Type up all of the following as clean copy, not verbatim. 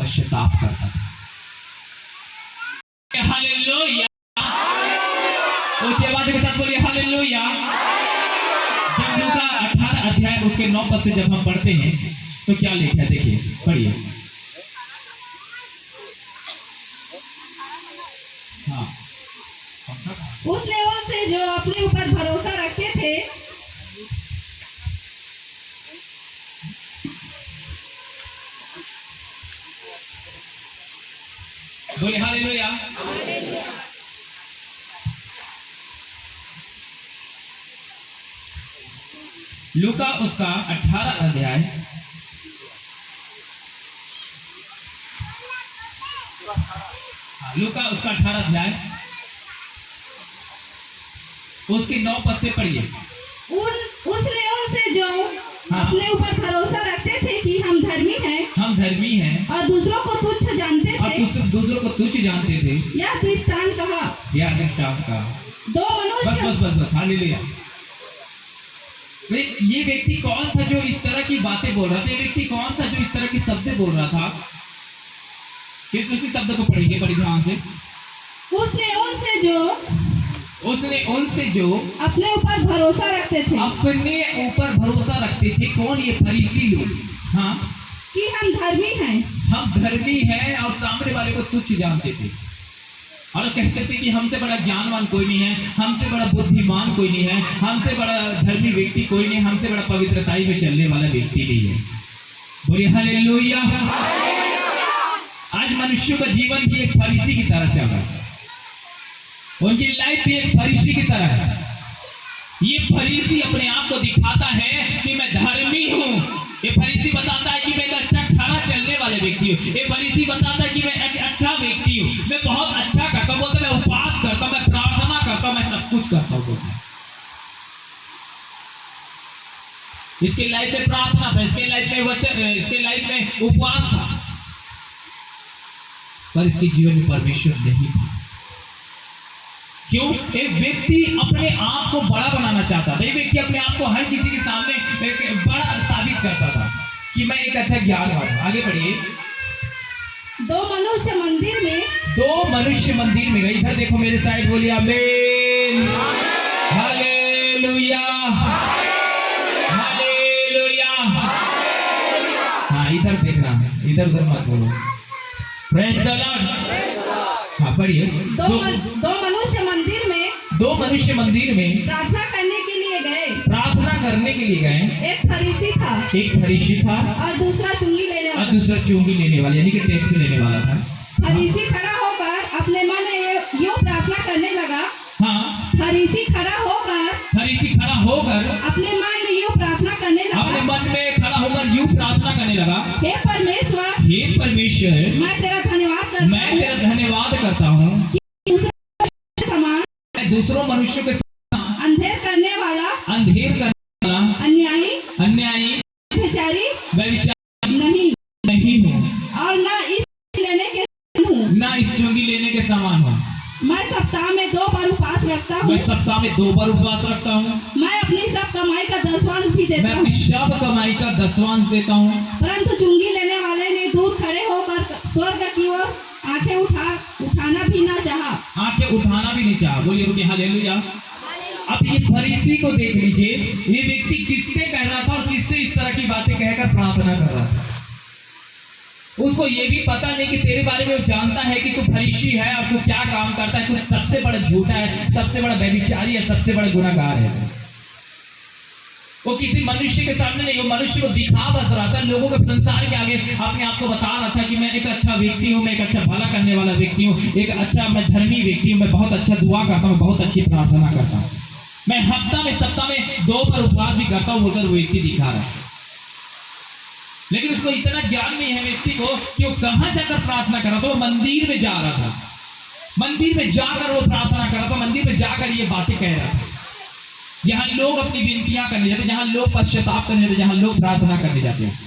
पश्चाताप करता था। हालेलुया, ऊंची आवाज के साथ बोलिए हालेलुया। जब लूका 18 अध्याय उसके 9 पद से जब हम पढ़ते हैं तो क्या लिखा है, देखिए पढ़िए। हाँ, उसने उनसे जो अपने ऊपर भरोसा रखते थे बोले हालेलुया। लूका उसका 18 अध्याय लूका उसका 18 अध्याय उसके 9 पद से पढ़िए। उसने उनसे जो हाँ। अपने ऊपर भरोसा रखते थे कि हम धर्मी हैं और दूसरों को तुच्छ जानते थे, दूसरों को तुच्छ जानते थे, यह दृष्टांत कहा। यह दृष्टांत का दो मनुष्य बस हालेलुया। ये व्यक्ति कौन था जो इस तरह की बातें बोल रहा था? ये व्यक्ति कौन था जो इस तरह की शब्द बोल रहा था? किस उसी शब्द को पढ़ेंगे बड़ी ध्यान से। उसने उनसे जो अपने ऊपर भरोसा रखते थे, अपने ऊपर भरोसा रखते थे। कौन? ये फरीसी लोग। हाँ, कि हम धर्मी हैं और सामने वाले को तुच्छ जानते थे और कहते थे कि हमसे बड़ा ज्ञानवान कोई नहीं है, हमसे बड़ा बुद्धिमान कोई नहीं है, हमसे बड़ा धर्मी व्यक्ति कोई नहीं, हमसे बड़ा पवित्रताई में चलने वाला व्यक्ति नहीं है। बोलिए हालेलुया। आज मनुष्यों का जीवन भी एक फरीसी की तरह चल रहा है, उनकी लाइफ भी एक फरीसी की तरह है। ये फरीसी अपने आप को दिखाता है कि मैं धर्मी हूँ। ये फरीसी बताता है कि मैं एक अच्छा खरा चलने वाले व्यक्ति हूँ। ये फरीसी बताता है कि मैं एक अच्छा व्यक्ति हूँ, मैं बहुत अच्छा करता हूँ, बोलता मैं उपवास करता हूँ, मैं प्रार्थना करता हूँ, मैं सब कुछ करता हूँ। इसके लाइफ में प्रार्थना था, इसके लाइफ में वचन, इसके लाइफ में उपवास था, पर इसके जीवन में परमेश्वर नहीं था। क्यों? एक व्यक्ति अपने आप को बड़ा बनाना चाहता था। एक व्यक्ति अपने आप को हर किसी के सामने एक बड़ा साबित करता था कि मैं एक अच्छा ज्ञानवान हूं। आगे बढ़िए। दो मनुष्य मंदिर में गए। इधर देखो मेरे साइड, बोलिए आमीन, हालेलुया, हालेलुया। हाँ, इधर देखना, इधर उधर मत बोलो। Praise the Lord. हाँ, पढ़िए। दो मनुष्य मंदिर में प्रार्थना करने के लिए गए। एक फरीसी था और दूसरा चुंगी लेने वाला, यानी कि टैक्स लेने वाला था। फरीसी खड़ा होकर अपने मन में यूं प्रार्थना करने लगा। हाँ, फरीसी खड़ा होकर अपने मन में यूं प्रार्थना करने लगा। अपने मन में खड़ा होकर यूं प्रार्थना करने लगा, हे परमेश्वर, मैं तेरा धन्यवाद करता हूँ दूसरों मनुष्यों के अंधेर करने वाला, अन्यायी, व्यभिचारी नहीं हूँ और ना इस चुंगी लेने के समान हूँ। मैं सप्ताह में 2 बार उपवास रखता हूँ। मैं अपनी सब कमाई का 10वांश देता हूँ। परंतु चुंगी लेने वाले ने दूर खड़े होकर स्वर्ग की ओर आंखें उठाना भी नहीं चाहा। बोलिए रुकिए, हालेलुया। अब ये फरीसी को देख लीजिए, ये व्यक्ति किससे कह रहा था और किससे इस तरह की बातें कहकर प्रार्थना कर रहा था। उसको ये भी पता नहीं कि तेरे बारे में वो जानता है कि तू फरीसी है और तू क्या काम करता है, तू सबसे बड़ा झूठा है, सबसे बड़ा व्यभिचारी है, सबसे बड़ा गुनाहगार है। वो किसी मनुष्य के सामने नहीं, वो मनुष्य को दिखा बस रहा था, लोगों के संसार के आगे अपने आप को बता रहा था कि मैं एक अच्छा व्यक्ति हूँ, मैं एक अच्छा भला करने वाला व्यक्ति हूँ, एक अच्छा, मैं धर्मी व्यक्ति हूँ, मैं बहुत अच्छा दुआ करता हूँ, बहुत अच्छी प्रार्थना करता हूँ, मैं सप्ताह में 2 बार उपवास भी करता हूँ, बोलकर वो व्यक्ति दिखा रहा है। लेकिन उसको इतना ज्ञान नहीं है व्यक्ति को कि वो कहाँ जाकर प्रार्थना कर रहा था। वो मंदिर में जा रहा था, मंदिर में जाकर वो प्रार्थना कर रहा था, मंदिर में जाकर ये बातें कह रहा था, जहां लोग अपनी विनतियां करने जाते, जहां लोग पश्चाताप करने जाते, जहां लोग प्रार्थना करने जाते हैं।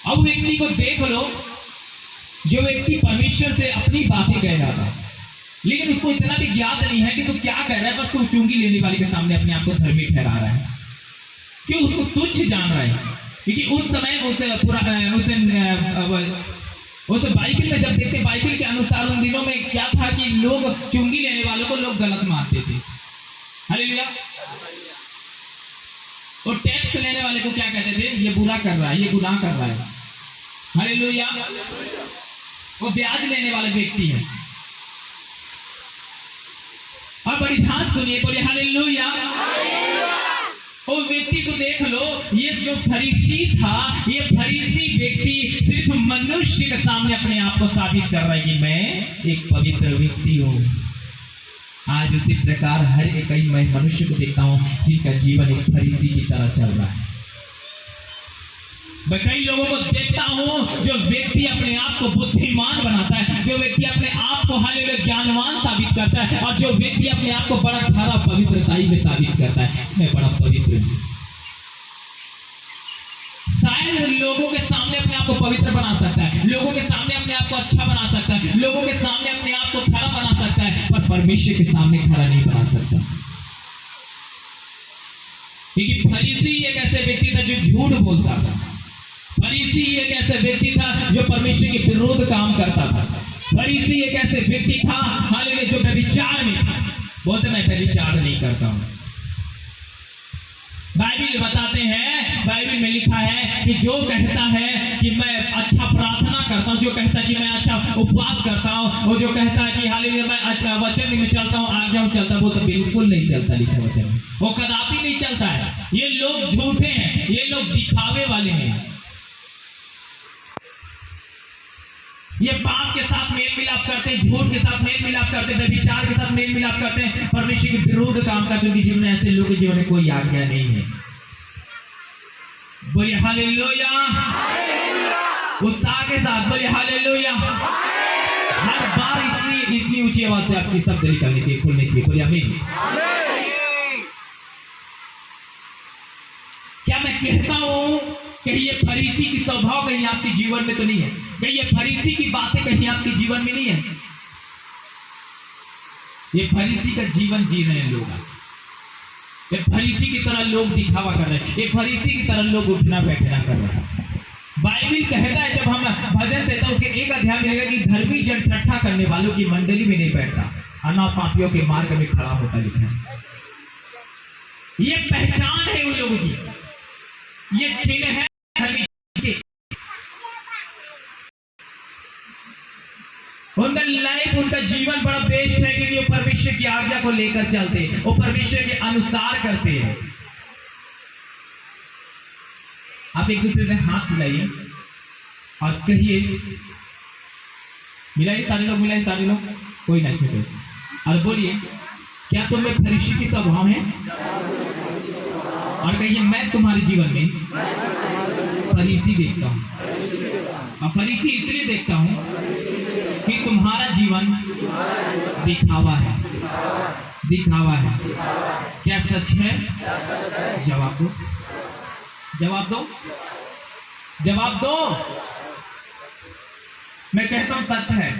अब व्यक्ति को देख लो, जो व्यक्ति परमेश्वर से अपनी बातें कह रहा था, लेकिन उसको इतना भी ज्ञात नहीं है कि तू क्या कह रहा है, बस तू चुंगी लेने वाले के सामने अपने आप को धर्मी ठहरा रहा है। क्यों? उसको तुच्छ जान रहा है। क्योंकि उस समय उस बाइबल में जब देखते, बाइबल के अनुसार उन दिनों में क्या था कि लोग चुंगी लेने वालों को लोग गलत मानते थे। हालेलुया। और टैक्स लेने वाले को क्या कहते थे? ये बुरा कर रहा है, ये गुनाह कर रहा है। हालेलुया। वो ब्याज लेने वाले व्यक्ति है। अब बड़ी ध्यान सुनिए, बोलिए हालेलुया। उस व्यक्ति को देख लो, ये जो फरीसी था, ये फरीसी व्यक्ति सिर्फ मनुष्य के सामने अपने आप को साबित कर रहा है कि मैं एक पवित्र व्यक्ति हूँ। आज उसी प्रकार हर एक मैं मनुष्य को देखता हूँ जिनका जीवन एक फरीसी की तरह चल रहा है। मैं कई लोगों को देखता हूँ जो व्यक्ति अपने आप को बुद्धिमान बनाता है, जो व्यक्ति अपने आप को हालेलुया ज्ञानवान साबित करता है, और जो व्यक्ति अपने आप को बड़ा खरा पवित्रताई में साबित करता है, मैं बड़ा पवित्र हूँ। शायद लोगों के सामने अपने आप को पवित्र बना सकता है, लोगों के सामने अपने आप को अच्छा बना सकता है, लोगों के सामने अपने आप को खरा बना सकता है, पर परमेश्वर के सामने खरा नहीं बना सकता। क्योंकि फरीसी एक ऐसे व्यक्ति था जो झूठ बोलता था। फरीसी एक ऐसे व्यक्ति था जो परमेश्वर के विरोध काम करता था। फरीसी एक ऐसे व्यक्ति था हालेलुया जो व्यभिचार में था। बोलते मैं व्यभिचार नहीं करता हूं। बाइबल बताते हैं, बाइबल में लिखा है कि जो कहता है कि मैं अच्छा प्रार्थना करता हूं, जो कहता है कि मैं अच्छा उपवास करता हूं, और जो कहता है कि हालेलुया मैं अच्छा वचन में चलता हूं, आज्ञा चलता हूं, वो तो बिल्कुल नहीं चलता लिखा वचन में, वो कदापि नहीं चलता है। ये लोग झूठे हैं, ये लोग दिखावे वाले हैं, ये पाप के साथ मेल मिलाप करते हैं, झूठ के साथ मेल मिलाप करते हैं, व्यभिचार के साथ मेल मिलाप करते हैं, परमेश्वर के विरुद्ध काम करते हैं। उनके जीवन में ऐसे लोगों के जीवन में कोई आज्ञा नहीं है। बोलिए हालेलुया। उत्साह के साथ बोलिए हालेलुया। हर बार इतनी ऊंची आवाज से आपकी शब्द निकलनी चाहिए, खुलनी चाहिए। बोलिए आमीन। क्या मैं कहता हूं कहीं ये फरीसी की स्वभाव कहीं आपके जीवन में तो नहीं है? कहीं ये फरीसी की बातें कहीं आपके जीवन में नहीं है? ये फरीसी का जीवन जी रहे हैं लोग। ये फरीसी की तरह लोग दिखावा कर रहे हैं, ये फरीसी की तरह लोग उठना बैठना कर रहे हैं। बाइबल कहता है, जब हम भजन से तो उसके एक अध्याय मिलेगा कि धर्मी जन ठट्ठा करने वालों की मंडली में नहीं बैठता, अना पापियों के मार्ग में खड़ा होता लिखा है। ये पहचान है उन लोगों की, ये चिन्ह है धर्मी के। उनका लाइफ, उनका जीवन बड़ा बेस्ट है क्योंकि वो परमेश्वर की आज्ञा को लेकर चलते हैं, वो परमेश्वर के अनुसार करते हैं। आप एक दूसरे से हाथ मिलाइए और कहिए, मिलाइए सारे लोग, मिलाइए सारे लोग, कोई ना छूटे, और बोलिए क्या तुम में फरीसी की स्वभाव है? और कहिए मैं तुम्हारे जीवन में फरीसी देखता हूं, और फरीसी इसलिए देखता हूं कि तुम्हारा जीवन दिखावा है, दिखावा है। क्या सच है? जवाब दो, जवाब दो, जवाब दो। मैं कहता हूं सच है।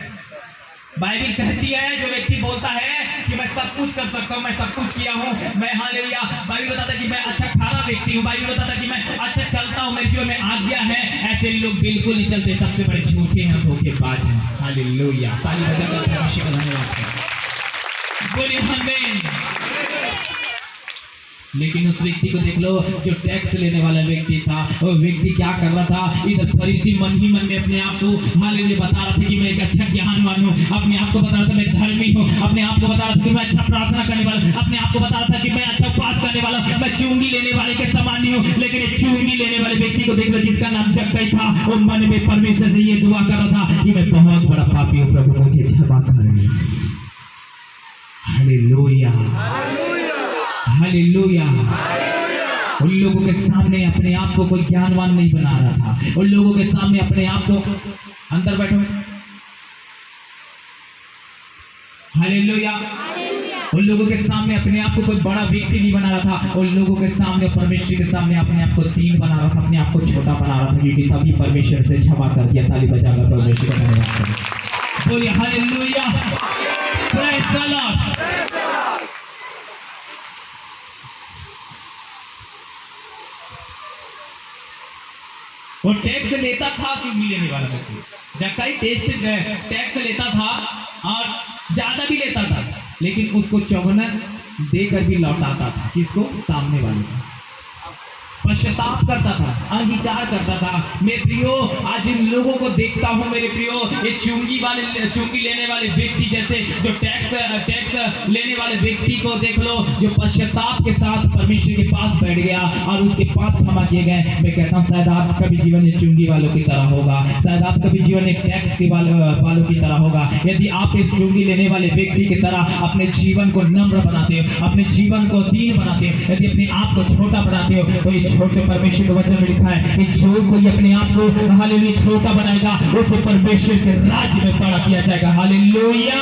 बाइबल कहती है, जो व्यक्ति बोलता है कि मैं सब कुछ कर सकता हूं, मैं सब कुछ किया हूं, मैं हालेलुया, बाइबल बताता है कि मैं अच्छा खारा व्यक्ति हूं, बाइबल बताता है कि मैं अच्छा चलता हूं, मेरे जीवन में आज्ञा है, ऐसे लोग बिल्कुल नहीं चलते, सबसे बड़े झूठे हैं, धोखेबाज हैं। हालेलुया। ताली बजाकर परमेश्वर का धन्यवाद करें। बोलिए आमीन। लेकिन उस व्यक्ति को देख लो जो टैक्स लेने वाला व्यक्ति था, वो व्यक्ति क्या कर रहा था? इधर फरीसी मन ही मन में अपने आप को हालेलुया बता रहा था कि मैं एक अच्छा ज्ञानवान हूँ, अपने आप को बता रहा था मैं धर्मी हूँ, अपने आप को बता रहा था कि मैं अच्छा प्रार्थना करने वाला, अपने आप को बता रहा था कि मैं अच्छा उपवास करने वाला, मैं चुंगी लेने वाले के समान नहीं हूँ। लेकिन एक चुंगी लेने वाले व्यक्ति को देख लो जिसका नाम जक्कई था, वो मन में परमेश्वर से ये दुआ कर रहा था कि मैं बहुत बड़ा पापी हूँ, प्रभु मुझे क्षमा करें। Hallelujah, hallelujah. उन लोगों के सामने अपने आप को कोई ज्ञानवान नहीं बना रहा था, उन लोगों के सामने अपने आप को, अंदर बैठो, हालेलुया। उन लोगों के सामने अपने आप को कोई बड़ा व्यक्ति नहीं बना रहा था, उन लोगों के सामने, परमेश्वर के सामने अपने आप को दीन बना रहा था, अपने आप को छोटा बना रहा था, क्योंकि तभी परमेश्वर से क्षमा कर दिया। ताली बजाकर परमेश्वर का धन्यवाद करें। बोलिए हालेलुया, प्रेज़ द लॉर्ड। वो टैक्स लेता था चुंगी लेने वाला व्यक्ति, जक्कई टैक्स लेता था और ज्यादा भी लेता था, लेकिन उसको चौगुना देकर भी लौटाता था। किसको? सामने वाले को। पश्चाताप करता था, अंगीकार करता था। मेरे प्रियो, आज इन लोगों को देखता हूँ मेरे प्रियो, ये चुंगी लेने वाले व्यक्ति जैसे जो टैक्स लेने वाले व्यक्ति को देख लो, जो पश्चाताप के साथ परमेश्वर के पास बैठ गया और उसके पाप क्षमा किए गए। मैं कहता हूँ शायद आपका भी जीवन एक चुंगी वालों की तरह होगा, शायद आपका भी जीवन एक टैक्स के वालों की तरह होगा। यदि आप इस चुंगी लेने वाले व्यक्ति की तरह अपने जीवन को नम्र बनाते हो, अपने जीवन को दीन बनाते हो, यदि अपने आप को छोटा बनाते हो, तो इस छोटे परमेश्वर के वचन में लिखा है कि जो कोई अपने आप को हालेलुया छोटा बनाएगा उसे परमेश्वर के राज्य में बड़ा किया जाएगा। Hallelujah,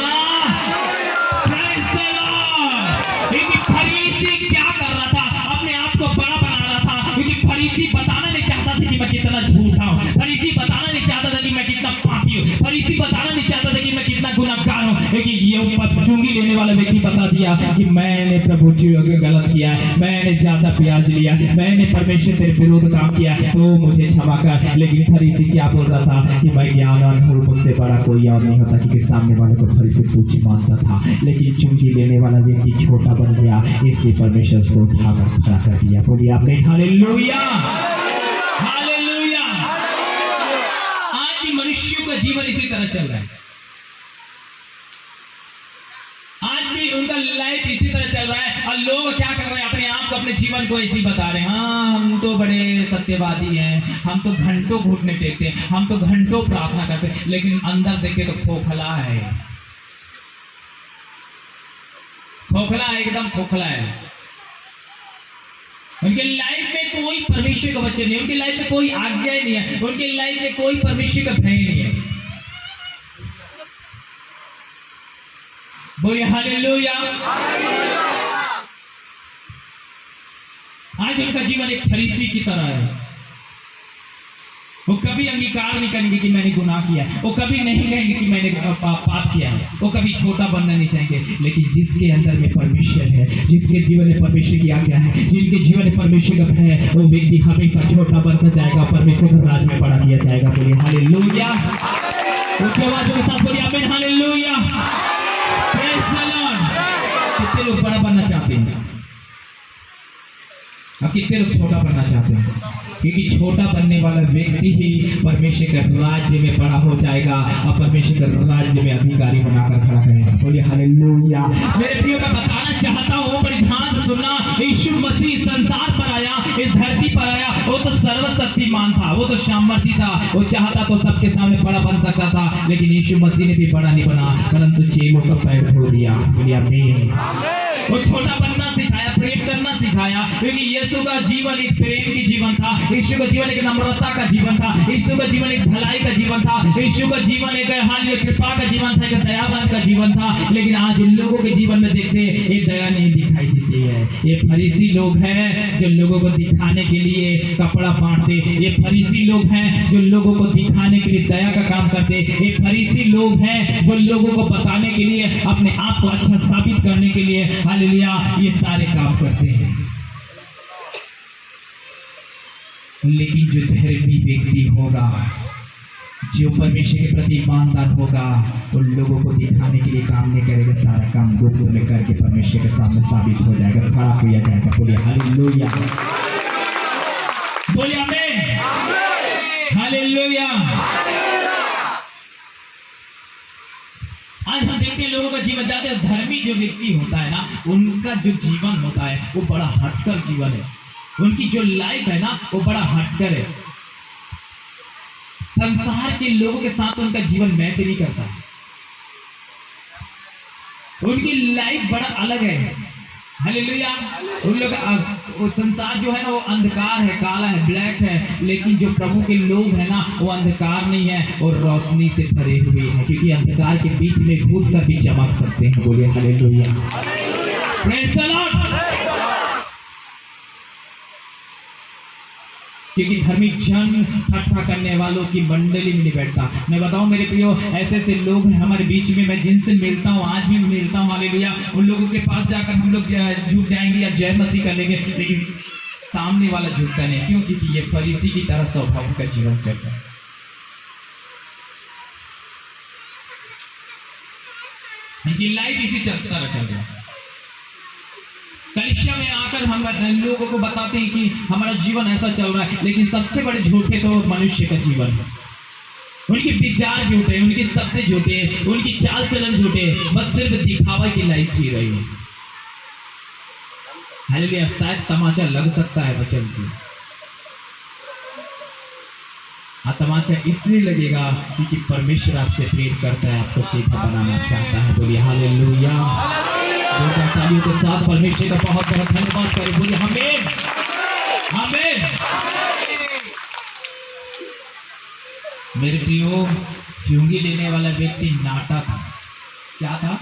praise the Lord. क्योंकि फरीसी क्या कर रहा था? अपने आप को बड़ा बना रहा था, क्योंकि फरीसी बताना नहीं चाहता था कि मैं कितना झूठा हूँ, फरीसी बताना नहीं चाहता था कि मैं कितना पापी हूँ, फरीसी बताना नहीं चाहता था कि मैं कितना गुनहगार हूँ। लेकिन ये चुंगी लेने वाला व्यक्ति बता दिया कि मैंने प्रभु जी गलत किया है, मैंने ज्यादा प्याज लिया, मैंने परमेश्वर तेरे विरोध काम किया, तो मुझे क्षमा कर। लेकिन फरीसी क्या बोल रहा था कि मैं ज्ञानवान हूँ, मुझसे बड़ा कोई और नहीं होता, क्योंकि सामने वाले को फरीसी तुच्छ मानता था। लेकिन चुंगी लेने वाला व्यक्ति छोटा बन गया, इसलिए परमेश्वर उसको उठाकर खड़ा कर दिया। बोलिए आपने हालेलुया, हालेलुया। आज भी मनुष्यों का जीवन इसी तरह चल रहा है, आज भी उनका लाइफ इसी तरह चल रहा है। और लोग क्या कर रहे हैं? अपने आप को, अपने जीवन को ऐसे ही बता रहे हैं, हाँ हम तो बड़े सत्यवादी हैं, हम तो घंटों घुटने टेकते हैं, हम तो घंटों प्रार्थना करते हैं, लेकिन अंदर देखे तो खोखला है, खोखला है, एकदम खोखला है। उनके लाइफ में कोई परमेश्वर का वचन नहीं, उनकी लाइफ में कोई आज्ञा ही नहीं है, उनकी लाइफ में कोई परमेश्वर का भय नहीं है। बोलिए हालेलुया। आज उनका जीवन एक फरीसी की तरह है। वो कभी अंगीकार नहीं करेंगे कि मैंने गुनाह किया, वो कभी नहीं कहेंगे कि मैंने पाप किया, वो कभी छोटा बनना नहीं चाहेंगे। लेकिन जिसके अंदर में परमेश्वर है, जिसके जीवन में परमेश्वर की आज्ञा है, जिनके जीवन में परमेश्वर का भय है, वो व्यक्ति हमेशा छोटा बनता जाएगा, परमेश्वर के राज में बड़ा किया जाएगा। बोलिए हालेलुया। उसके बाद के साथ बोलिए आमीन, हालेलुया, प्रेज़ द लॉर्ड। कितने लोग बड़ा बनना चाहते हैं? अब कितने लोग छोटा बनना चाहते हैं? क्योंकि छोटा बनने वाला व्यक्ति ही परमेश्वर के राज्य में बड़ा हो जाएगा और परमेश्वर के राज्य में अधिकारी बनाकर खड़ा करेगा। बोलिए हालेलुया। मेरे प्रियो, मैं बताना चाहता हूँ, बड़ी ध्यान से सुनना। यीशु मसीह संसार पर आया, इस धरती पर आया, वो तो सर्वशक्तिमान था, वो तो सामर्थी था, वो चाहता तो सबके सामने बड़ा बन सकता था, लेकिन यीशु मसीह ने भी बड़ा नहीं बना, परंतु चेलों का पैर धो दिया। बोलिए आमीन। वो छोटा बनना सिखाया, प्रेम करना सिखाया, क्योंकि यीशु का जीवन एक प्रेम की जीवन था, यीशु का जीवन एक नम्रता का जीवन था, यीशु का जीवन एक भलाई का जीवन था, यीशु का जीवन एक कृपा का जीवन था, एक दयावान का जीवन था। लेकिन आज इन लोगों के जीवन में देखते हैं ये दया नहीं दिखाई देती है। ये फरीसी लोग हैं जो लोगों को दिखाने के लिए कपड़ा बांटते, ये फरीसी लोग हैं जो लोगों को दिखाने के लिए दया का काम करते, ये फरीसी लोग हैं जो लोगों को बताने के लिए, अपने आप को अच्छा साबित करने के लिए हालेलुया ये सारे काम करते हैं। लेकिन जो धर्मी व्यक्ति होगा, जो परमेश्वर के प्रति ईमानदार होगा, उन लोगों को दिखाने के लिए काम नहीं करेगा, सारा काम गुप्त में करके परमेश्वर के सामने साबित हो जाएगा, खड़ा किया जाएगा। बोलिए हालेलुया, बोलिए आमीन, हालेलुया। आज हम देखते हैं लोगों का जीवन, ज्यादा धर्मी जो व्यक्ति होता है ना, उनका जो जीवन होता है वो बड़ा हटकर जीवन है, उनकी जो लाइफ है ना वो बड़ा हटकर है। संसार के लोगों के साथ उनका जीवन मैच नहीं करता, उनकी लाइफ बड़ा अलग है। हालेलुया। उन लोग वो संसार जो है ना वो अंधकार है, काला है, ब्लैक है, लेकिन जो प्रभु के लोग हैं ना वो अंधकार नहीं है और रोशनी से भरे हुए हैं, क्योंकि अंधकार के बीच में घुस कर भी चमक सकते हैं। बोलिए हालेलुया, प्रेज़ द लॉर्ड। क्योंकि धार्मिक जन ठट्ठा करने वालों की मंडली में नहीं बैठता। मैं बताऊं मेरे प्रियो, ऐसे ऐसे लोग हैं हमारे बीच में, मैं जिनसे मिलता हूं, आज भी मिलता हूं, हालेलुया। उन लोगों के पास जाकर हम लोग झुक जाएंगे या जय मसीह कर लेंगे, लेकिन सामने वाला झुकता नहीं। क्यों? क्योंकि ये फरीसी की तरह स्वभाव का जीवन करता है। इनकी लाइफ इसी तरह चल रहा है। कलिसिया में आकर हम लोगों को बताते हैं कि हमारा जीवन ऐसा चल रहा है, लेकिन सबसे बड़े झूठे तो मनुष्य का जीवन है। उनके विचार झूठे, उनके शब्द झूठे, उनकी चाल चलन झूठे, बस सिर्फ दिखावा की लाइफ जी रही है। हालेलुया। शायद तमाचा लग सकता है वचन से, तमाचा इसलिए लगेगा क्योंकि परमेश्वर आपसे प्रेम करता है, आपको सीधा बनाना चाहता है। बोलिए हालेलुया। तालियों के साथ परमेश्वर का बहुत बहुत धन्यवाद करें। बोलिए आमीन आमीन। मेरे प्रियो, चुंगी लेने वाला व्यक्ति नाटा था। क्या था?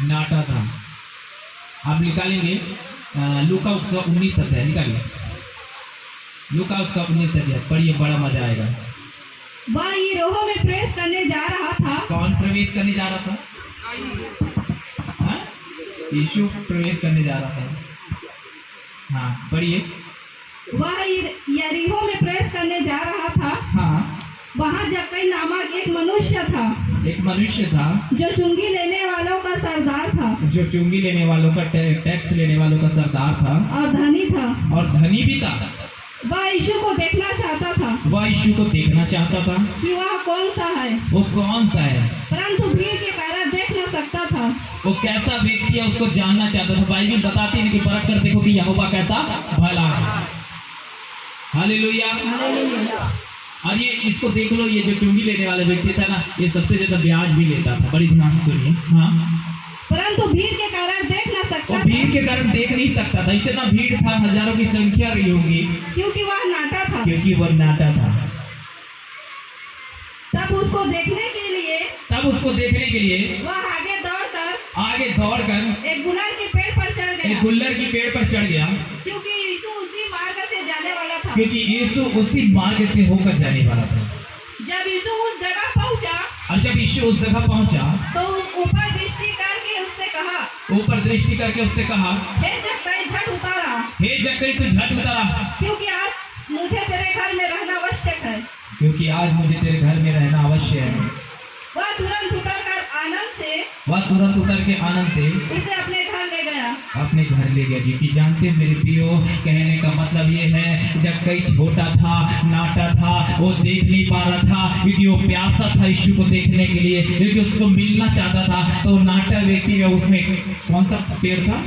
नाटा था। आप निकालेंगे लूका उसका 19 अध्याय, निकालिए लूका उसका 19 अध्याय, पढ़िए, बड़ा मजा आएगा। वह यरीहो में प्रवेश करने जा रहा था। कौन प्रवेश करने जा रहा था? यीशु प्रवेश करने जा रहा था। हाँ, पढ़िए। वह यरीहो में प्रवेश करने जा रहा था। हाँ। वहाँ जक्कई नामक एक मनुष्य था। एक मनुष्य था जो चुंगी लेने वालों का सरदार था। जो चुंगी लेने वालों का टैक्स लेने वालों का सरदार था और धनी था। और धनी भी था। वह यीशु को देखना चाहता था। वह यीशु को देखना चाहता था कि वह कौन सा है। वो कौन सा है, परंतु भीड़ के कारण देख न सकता था। वो कैसा व्यक्ति है उसको जानना चाहता था। बाइबल बताती है कि परख कर देखो कि यहोवा कैसा भला है। हालेलुया। और ये इसको देख लो, ये जो चुंगी लेने वाला व्यक्ति था ना, ये सबसे ज्यादा ब्याज भी लेता था। बड़ी ध्यान से सुनिए। हाँ। परंतु भीड़ के कारण देख न सकता। वो भीड़ के कारण देख नहीं सकता था। इतना भीड़ था, हजारों की संख्या रही होगी, क्योंकि वह नाटा था। क्योंकि वह नाटा था। तब उसको देखने के लिए वह आगे दौड़कर एक गुलर के पेड़ पर चढ़ गया। एक गुल्लर की पेड़ पर चढ़ गया, क्योंकि यीशु उसी मार्ग से जाने वाला था। क्योंकि यीशु उसी मार्ग से होकर जाने वाला था। जब यीशु उस जगह पहुंचा, और जब यीशु उस जगह पहुंचा तो ऊपर दृष्टि करके उससे कहा, हे जक्कई झट उतारा। हे जक्कई तू झट उतारा, क्योंकि आज मुझे तेरे घर में रहना आवश्यक है। क्योंकि आज मुझे तेरे घर में रहना अवश्य है। वह तुरंत उतर के आनंद से उसे अपने घर ले गया। क्योंकि जानते हैं मेरे प्रियो, कहने का मतलब ये है, जब कई छोटा था, नाटा था, वो देख नहीं पा रहा था, क्योंकि वो प्यासा था यीशु को देखने के लिए, क्योंकि उसको मिलना चाहता था। तो नाटा व्यक्ति में उसमें कौन सा पेड़ था?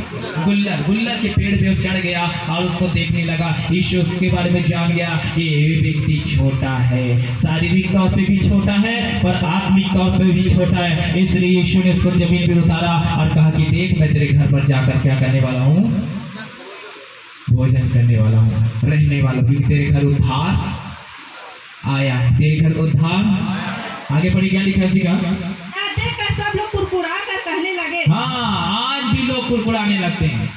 गुल्लर के पेड़ पे चढ़ गया और उसको देखने लगा। यीशु उसके बारे में जान गया, ये व्यक्ति छोटा है, शारीरिक तौर पे भी छोटा है और आत्मिक तौर पे भी छोटा है। इसलिए यीशु ने उसको जमीन पर उतारा और कहा कि देख, मैं तेरे घर पर जाकर क्या करने वाला हूँ? भोजन करने वाला हूँ, रहने वाला हूँ, क्योंकि तेरे घर उद्धार आया है। तेरे घर उद्धार। आगे पढ़ी, क्या लिखा है उसी का? देखकर सब लोग कुरकुरा कर कहने लगे। हाँ, आज भी लोग कुरकुराने लगते हैं।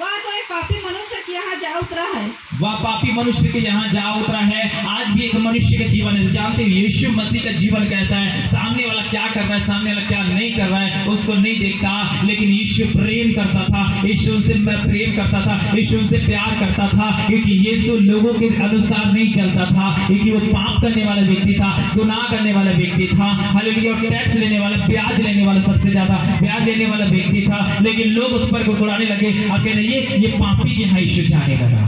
वह तो एक पापी मनुष्य के यहाँ जा उतरा है। वह पापी मनुष्य के यहाँ जा उतरा है। आज भी एक मनुष्य का जीवन है। जानते हैं यीशु मसीह का जीवन कैसा है? सामने वाला क्या कर रहा है, सामने वाला क्या नहीं कर रहा है, उसको नहीं देखता, लेकिन यीशु प्रेम करता था। यीशु उनसे प्रेम करता था, यीशु उनसे प्यार करता था, क्योंकि यीशु लोगों के अनुसार नहीं चलता था, क्योंकि वो पाप करने वाला व्यक्ति था, गुनाह करने वाला व्यक्ति था। हालेलुया। टैक्स लेने वाला, ब्याज लेने वाला, सबसे ज्यादा ब्याज लेने वाला व्यक्ति था। लेकिन लोग उस पर कुरकुराने लगे और कहने ये पापी के यहाँ यीशु जाने लगा।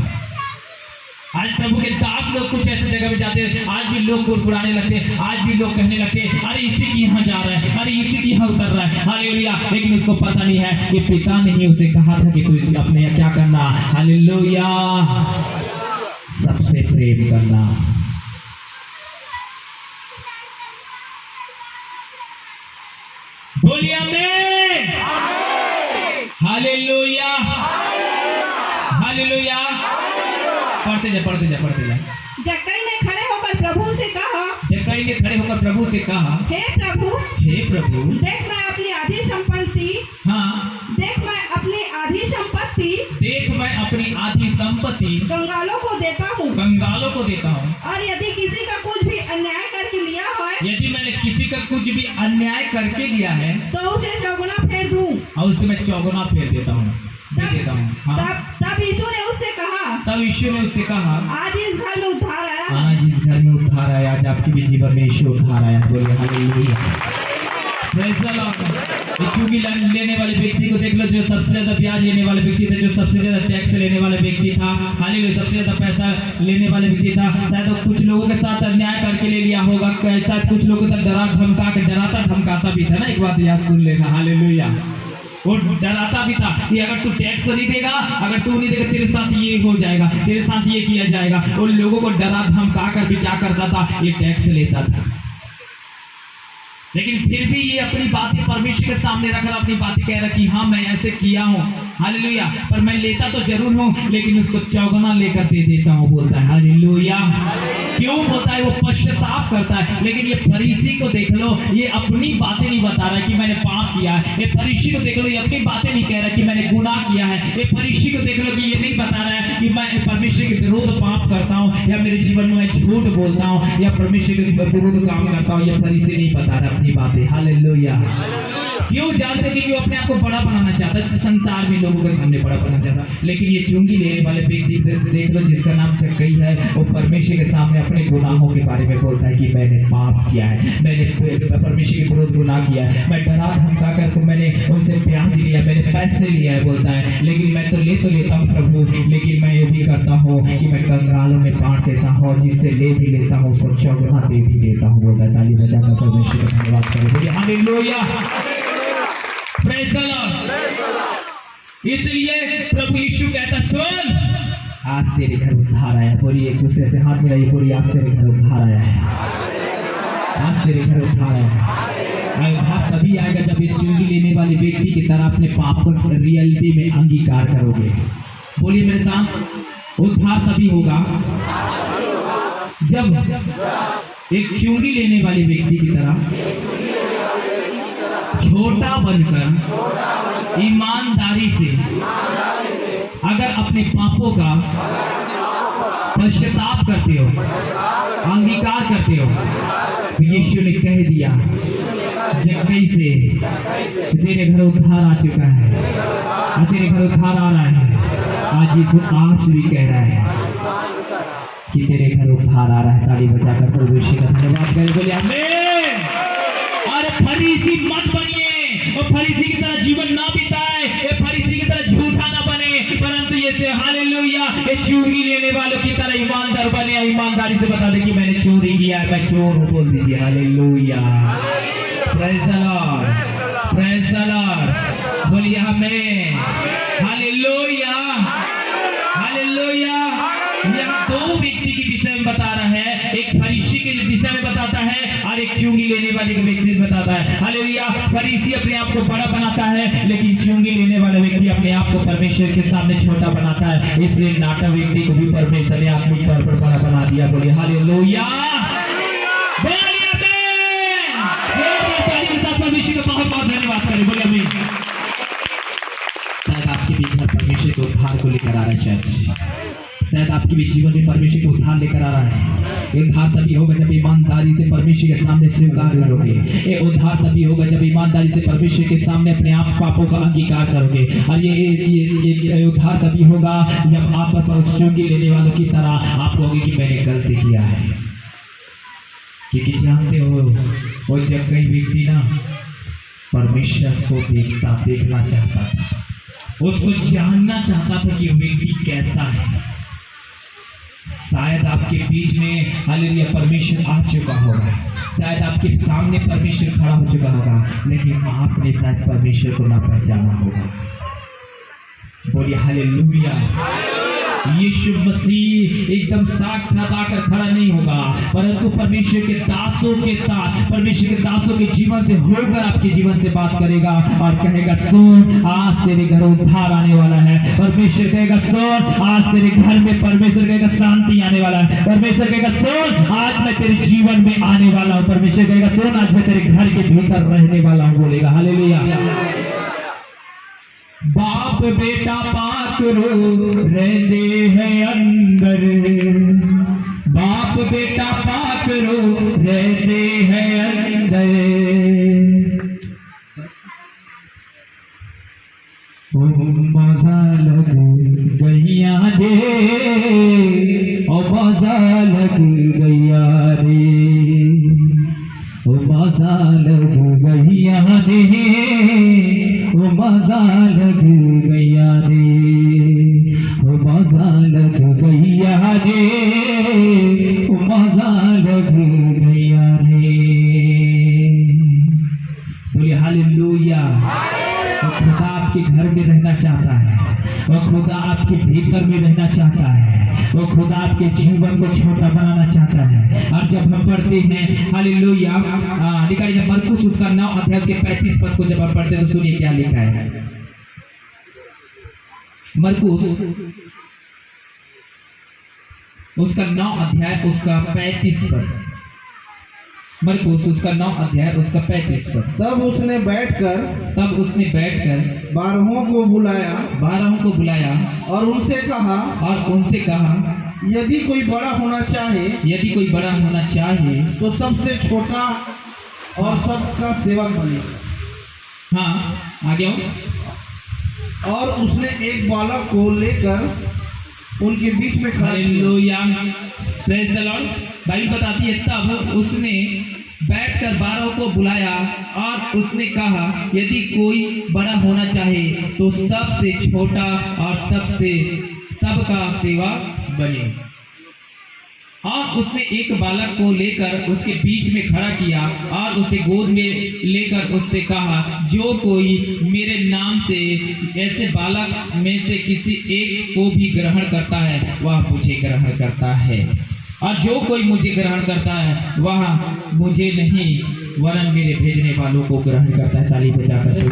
आज प्रभु के दास लोग कुछ ऐसे जगह पे जाते हैं, आज भी लोग कुरकुराने लगते हैं, आज भी लोग कहने लगते हैं, अरे इसी की यहाँ जा रहा है, अरे इसी की यहाँ उतर रहा है। हालेलुया। लेकिन उसको पता नहीं है कि पिता ने ही उसे कहा था कि तू इसे अपने क्या करना? हालेलुया, सबसे प्रेम करना। बोलिए आमीन। Hallelujah hallelujah. पढ़ते जा। जक्कई ने खड़े होकर प्रभु से कहा, हे प्रभु, देख मैं अपनी आधी संपत्ति कंगालों को देता हूँ। और यदि किसी का कुछ भी अन्याय करके लिया है, यदि मैंने किसी का कुछ भी अन्याय करके लिया है, तो उसे चौगुना फेर दूं। और उसे मैं चौगुना फेर देता हूँ। तब यीशु ने उससे कहा, तब यीशु ने उससे कहा, आज इस घर में उद्धार आया। आज इस घर में उद्धार आया, आज आपके भी जीवन में यीशु उद्धार आया। बोलिए हालेलुया। Praise the Lord. चूंकि लेने वाले व्यक्ति को देख लो, जो सबसे ज्यादा ब्याज लेने वाले व्यक्ति था, जो सबसे ज्यादा टैक्स लेने वाले व्यक्ति था, हालेलुया, सबसे ज्यादा पैसा लेने वाले व्यक्ति था। शायद वो कुछ लोगों के साथ अन्याय करके ले लिया होगा, शायद कुछ लोगों के साथ डराता धमकाता भी था ना। एक बात याद सुन लेना, हालेलुया। वो डराता भी था कि अगर तू टैक्स नहीं देगा, अगर तू नहीं देगा, तेरे साथ ये हो जाएगा, तेरे साथ ये किया जाएगा। उन लोगों को डरा धमका कर भी क्या करता था, ये टैक्स लेता था। लेकिन फिर भी ये अपनी बातें परमेश्वर के सामने रखकर अपनी बातें कह रहा कि हाँ मैं ऐसे किया हूँ, हालेलुया, पर मैं लेता तो जरूर हूँ, लेकिन उसको चौगुना लेकर दे देता हूँ, बोलता है। हालेलुया। क्यों बोलता है? वो पश्चाताप करता है। लेकिन ये फरीसी को देख लो, ये अपनी बातें नहीं बता रहा कि मैंने पाप किया है। ये फरीसी को देख लो, ये अपनी बातें नहीं कह रहा कि मैंने गुनाह किया है। ये फरीसी को देख लो कि ये नहीं बता रहा है कि मैं परमेश्वर के विरुद्ध पाप करता हूँ, या मेरे जीवन में मैं झूठ बोलता हूँ, या परमेश्वर के विरुद्ध काम करता हूँ। ये फरीसी नहीं बता रहा अपनी बातें। हालेलुया। क्यों? जानते कि वो अपने आप को बड़ा बनाना चाहता है, संसार में लोगों के सामने बड़ा बनाना चाहता है। लेकिन ये चुंगी लेने वाले व्यक्ति देख लो, जिसका नाम जक्कई है, वो परमेश्वर के सामने अपने गुनाहों के बारे में बोलता है कि मैंने पाप किया है, मैंने परमेश्वर के विरुद्ध गुनाह किया है, मैं डरा धमका कर तो मैंने उनसे ब्याज लिया, मैंने पैसे लिया है, बोलता है। लेकिन मैं तो लेता हूँ प्रभु, लेकिन मैं ये भी करता हूँ कि मैं कंगालों में बांट देता हूँ, और जिससे ले भी लेता हूँ उसको चौगुना दे भी देता हूँ, बोलता है। ताली बजाकर परमेश्वर का धन्यवाद करो। हालेलुया। Praise the Lord. इसलिए प्रभु यीशु कहता, सुन, आज तेरे घर उद्धार आया। बोलिए एक दूसरे से हाथ मिलाइए, बोलिए आज तेरे घर उद्धार आया है, आज तेरे घर उद्धार आया है। उद्धार तभी आएगा जब इस चुंगी लेने वाले व्यक्ति की तरह अपने पाप को रियलिटी में अंगीकार करोगे। बोलिए मेरे साथ, उद्धार तभी होगा जब एक चुंगी लेने वाले व्यक्ति की तरह छोटा बनकर ईमानदारी से अगर अपने पापों का पश्चाताप करते हो, अंगीकार करते हो, तो यीशु ने कह दिया जक्कई से, तेरे घर उद्धार आ चुका है, तेरे घर उद्धार आ रहा है। आज यीशु आपसे भी कह रहा है कि तेरे घर उद्धार आ रहा है। ताली बजाकर परमेश्वर का धन्यवाद करें, बोलिए आमीन। और फरीसी मत बनिए, और फरीसी की तरह जीवन ना बिताए, ये फरीसी की तरह झूठा ना बने, परंतु ये हालेलुया, ये चोरी लेने वालों की तरह ईमानदार बने। ईमानदारी से बता दे कि मैंने चोरी किया है, मैं चोर हूँ, बोल दीजिए hallelujah. Praise the Lord, praise the Lord, बोलिए आमीन। Hallelujah, hallelujah. यहाँ दो व्यक्ति के विषय में बता रहा है, एक फरीसी के विषय में बताता है और एक चुंगी लेने वाले के व्यक्ति में बताता है। हालेलुया। फरीसी अपने आप को बड़ा बनाता है, लेकिन चुंगी लेने वाला व्यक्ति अपने आप को परमेश्वर के सामने छोटा बनाता है। इसलिए नाटा व्यक्ति को भी परमेश्वर ने आत्मिक तौर पर बड़ा बना दिया। बोलिए हालेलुया, बोलिए आमीन। परमेश्वर का बहुत बहुत धन्यवाद करें, बोलिए आमीन। शायद आपके भी घर परमेश्वर के उद्धार को लेकर आ रहा है, शायद आपके भी जीवन में परमेश्वर को उद्धार लेकर आ रहा है। ये उद्धार तभी होगा जब ईमानदारी से परमेश्वर के सामने स्वीकार करोगे। ये उद्धार तभी होगा जब ईमानदारी से परमेश्वर के सामने अपने आप पापों का अंगीकार करोगे। और ये उद्धार तभी होगा जब आप पर चुंगी लेने वालों की तरह आप कहोगे कि मैंने गलती किया है। क्योंकि जानते हो, वो जब कई व्यक्ति ना परमेश्वर को देखना चाहता था, उसको जानना चाहता था कि व्यक्ति कैसा है। शायद आपके बीच में हालेलुया परमेश्वर आ चुका होगा, शायद आपके सामने परमेश्वर खड़ा हो चुका होगा, लेकिन आपने शायद परमेश्वर को ना पहचाना होगा। बोलिए हालेलुया। यीशु मसीह एकदम साक्षात आकर खड़ा नहीं होगा, परंतु परमेश्वर के दासों के साथ, परमेश्वर के दासों के जीवन से होकर आपके जीवन से बात करेगा और कहेगा, सुन, आज तेरे घर उद्धार आने वाला है। परमेश्वर कहेगा, सुन, आज तेरे घर में, परमेश्वर कहेगा, शांति आने वाला है। परमेश्वर कहेगा, सुन, आज मैं तेरे जीवन में आने वाला हूँ। परमेश्वर कहेगा, सुन, आज मैं तेरे घर के भीतर रहने वाला हूँ। बोलेगा हालेलुया। बाप बेटा पाक रो रहते हैं अंदर, बाप बेटा पाक रो रहते हैं अंदर। मजा लग गैया दे मजा लग गैया रे, ओ मजा लग गैया रे, ओ मजा लग गैया रे, ओ मजा लग गैया रे। बोलिए हालेलुया। और खुदा आपके घर में रहना चाहता है, और खुदा आपके भीतर में रहना चाहता है, वो खुदा आपके जीवन को छोटा बनाना चाहता है। और जब हम पढ़ते हैं हालेलुया, लिखा है मरकुस उसका 9 अध्याय के 35 पद को जब हम पढ़ते हैं तो सुनिए क्या लिखा है। मरकुस उसका 9 अध्याय उसका 35 पद, मरकुस उसका 9 अध्याय उसका 35 पद। तब उसने बैठकर 12 को बुलाया 12 को बुलाया और उनसे कहा, यदि कोई बड़ा होना चाहे तो सबसे छोटा और सबका सेवक बने। हाँ आगे आओ। और उसने एक बालक को लेकर उनके बीच में खड़ा किया। Hallelujah, praise the Lord. Bible बताती है तब उसने बैठकर 12 को बुलाया और उसने कहा, यदि कोई बड़ा होना चाहे तो सबसे छोटा और सबका सेवा बने। और उसने एक बालक को लेकर उसके बीच में खड़ा किया और उसे गोद में लेकर उससे कहा, जो कोई मेरे नाम से ऐसे बालक में से किसी एक को भी ग्रहण करता है वह मुझे ग्रहण करता है, और जो कोई मुझे ग्रहण करता है वह मुझे नहीं वरन मेरे भेजने वालों को ग्रहण करता है। ताली बजाकर।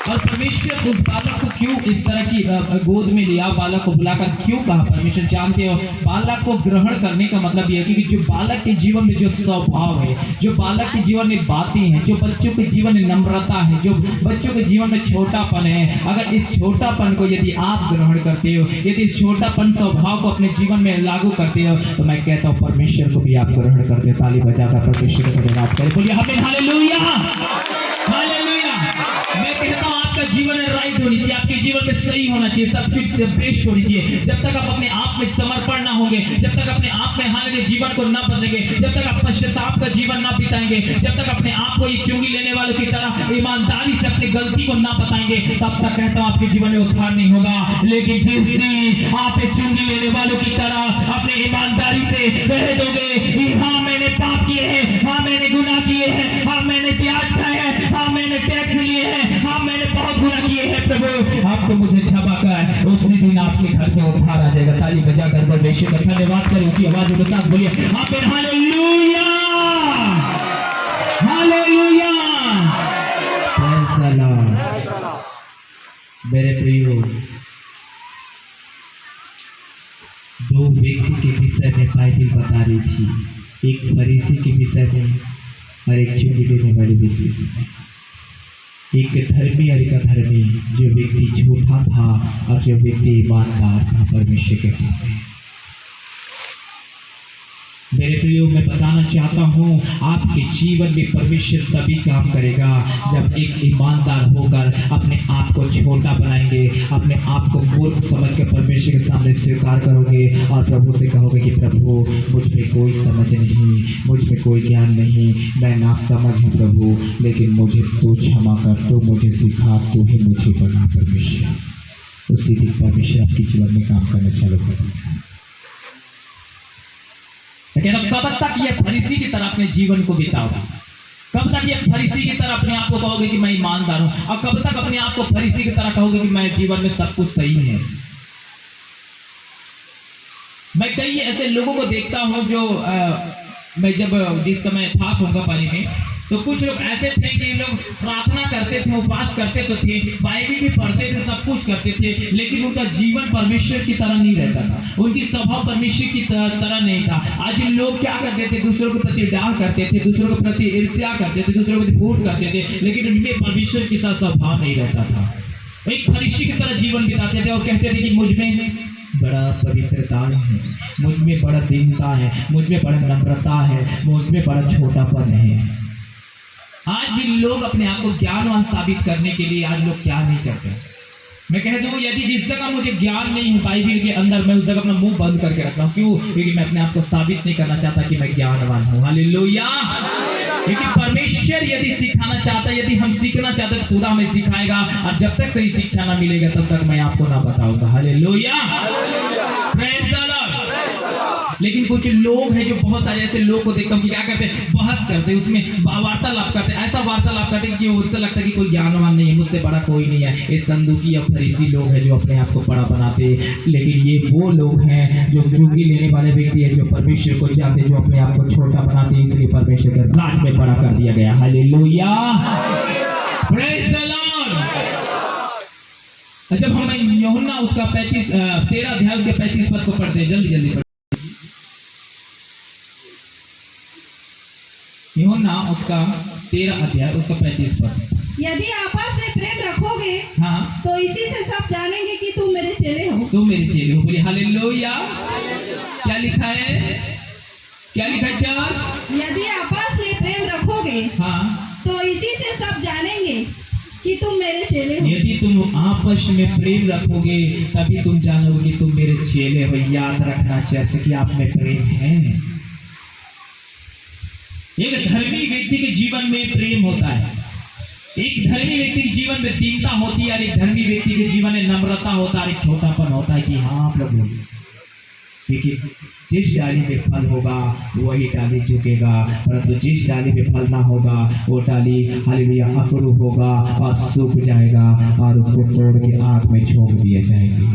और परमेश्वर उस बालक को क्यों इस तरह की गोद में लिया, बालक को बुलाकर क्यों कहा? परमेश्वर जानते हो बालक को ग्रहण करने का मतलब यह है कि जो बालक के जीवन में जो स्वभाव है, जो बालक के जीवन में बातें हैं, जो बच्चों के जीवन में नम्रता है, जो बच्चों के जीवन में छोटापन है, अगर इस छोटापन को यदि आप ग्रहण करते हो, यदि इस छोटापन स्वभाव को अपने जीवन में लागू करते हो, तो मैं कहता हूँ परमेश्वर को भी आप ग्रहण करते हो। ताली बजाकर परमेश्वर को धन्यवाद करें। बोलिए हालेलुया, हालेलुया। मैं कहता हूँ आपका जीवन राइट होनी चाहिए, आपके जीवन में सही होना चाहिए, सब कुछ बेस्ट होनी चाहिए। जब तक आप अपने आप में समर्पण ना होंगे, जब तक अपने आप में हालेलुया जीवन को ना बदलेंगे, जब तक आप पश्चाताप का जीवन ना बिताएंगे, जब तक अपने आप को ये चुंगी लेने वालों की तरह ईमानदारी से अपनी गलती को ना बताएंगे, तब तक कहता हूँ आपके जीवन में उद्धार नहीं होगा। लेकिन जिस दिन आप चुंगी लेने वालों की तरह अपने ईमानदारी से कह दोगे, हाँ मैंने पाप किए हैं, हाँ मैंने गुनाह किए हैं, हाँ मैंने प्याज खाए हैं, हाँ मैंने टैक्स लिए हैं, हाँ मैंने बहुत गुनाह किए हैं, प्रभु आप तो मुझे क्षमा कर, उसी दिन आपके घर में उद्धार आ जाएगा। ताली बजाकर परमेश्वर का धन्यवाद करें, उसकी आवाज के साथ बोलिए hallelujah, hallelujah, praise the Lord. मेरे प्रियो, 2 व्यक्ति के विषय में बाइबल बता रही थी, एक फरीसी के विषय में और एक चुंगी देने वाले व्यक्ति में। एक धर्मी और एक अधर्मी, जो व्यक्ति झूठा था और जो व्यक्ति ईमानदार था परमेश्वर के सामने। मेरे प्रियो, मैं बताना चाहता हूँ आपके जीवन में परमेश्वर तभी काम करेगा जब एक ईमानदार होकर अपने आप को छोटा बनाएंगे, अपने आप को मूर्ख समझकर परमेश्वर के सामने स्वीकार करोगे और प्रभु से कहोगे कि प्रभु मुझ में कोई समझ नहीं, मुझ में कोई ज्ञान नहीं, मैं ना समझ हूँ प्रभु, लेकिन मुझे तू क्षमा कर, तू मुझे सिखा, तू ही मुझे बना परमेश्वर। उसी दिन परमेश्वर आपके जीवन में काम करना चालू करेगा। लेकिन अब कब तक ये फरीसी की तरह अपने जीवन को बिताओगे? कब तक ये फरीसी की तरह अपने आप को कहोगे कि मैं ईमानदार हूं, और कब तक अपने आप को फरीसी की तरह कहोगे कि मैं जीवन में सब कुछ सही है? मैं कई ऐसे लोगों को देखता हूं जो मैं जब जिस समय था गंगा पानी में, तो कुछ लोग ऐसे थे कि लोग प्रार्थना करते थे, उपवास करते तो थे, बाइबल भी पढ़ते थे, सब कुछ करते थे, लेकिन उनका जीवन परमेश्वर की तरह नहीं रहता था, उनकी स्वभाव परमेश्वर की तरह नहीं था। आज लोग क्या करते थे? दूसरों के प्रति डाह करते थे, दूसरों के प्रति ईर्ष्या करते थे, दूसरों के प्रति फूट करते थे, लेकिन उनमें परमेश्वर के साथ स्वभाव नहीं रहता था। एक फरीसी की तरह जीवन बिताते थे और कहते थे कि मुझ में बड़ा पवित्रता है, मुझ में बड़ा दीनता है, मुझ में बड़ा नम्रता है, मुझ में बड़ा छोटापन है। आज भी लोग अपने आप को ज्ञानवान साबित करने के लिए आज लोग क्या नहीं करते? मैं कह दूं यदि जिस जगह मुझे ज्ञान नहीं है बाइबल के अंदर, मैं उस जगह अपना मुंह बंद करके रखता हूँ। क्यों? क्योंकि मैं अपने आप को साबित नहीं करना चाहता कि मैं ज्ञानवान हूँ। हालेलुया। क्योंकि परमेश्वर यदि सिखाना चाहता है, यदि हम सीखना चाहते हैं, खुदा हमें सिखाएगा, और जब तक सही शिक्षा ना मिलेगा तब तक मैं आपको ना बताऊंगा। हालेलुया। Praise the Lord. लेकिन कुछ लोग हैं जो बहुत सारे ऐसे लोग को देखता हूँ कि क्या करते हैं, बहस करते हैं, उसमें वार्तालाप करते हैं, ऐसा वार्तालाप करते हैं कि उससे लगता है कि कोई ज्ञानवान नहीं है, मुझसे बड़ा कोई नहीं है। ये संदूकी या फरीसी लोग हैं जो अपने आप को बड़ा बनाते हैं। लेकिन ये वो लोग हैं जो चुंगी लेने वाले व्यक्ति है, जो परमेश्वर को जानते, जो अपने आप को छोटा बनाते हैं, इसलिए परमेश्वर के राज में बड़ा कर दिया गया। हालेलुया। Praise the Lord. जब हम यूहन्ना उसका 13 अध्याय उसके 35 पद को पढ़ते हैं, जल्दी जल्दी पढ़ते हैं। यूहन्ना उसका 13 अध्याय उसका 35 पद। यदि आपस में प्रेम रखोगे, हाँ, तो इसी से सब जानेंगे कि तुम मेरे चेले हो। तुम मेरे चेले हो। बोलिए हालेलुया। क्या लिखा है? क्या लिखा है चर्च? यदि आपस में प्रेम रखोगे, हाँ, तो इसी से सब जानेंगे कि तुम मेरे चेले हो। यदि तुम आपस में प्रेम रखोगे तभी तुम जानोगे कि तुम मेरे चेले हो। याद रखना चर्च कि आप में प्रेम है। एक धर्मी व्यक्ति के जीवन में प्रेम होता है, एक धर्मी व्यक्ति के जीवन में दीनता होती है, और एक धर्मी व्यक्ति के जीवन में नम्रता होता है, एक छोटापन होता है कि हाँ आप लोग। देखिए, जिस डाली में फल होगा वही डाली झुकेगा, परंतु जिस डाली में फल ना होगा वो डाली हालेलुया अकड़ू होगा और सूख जाएगा, और उसको तोड़ के आग में झोंक दिए जाएंगे।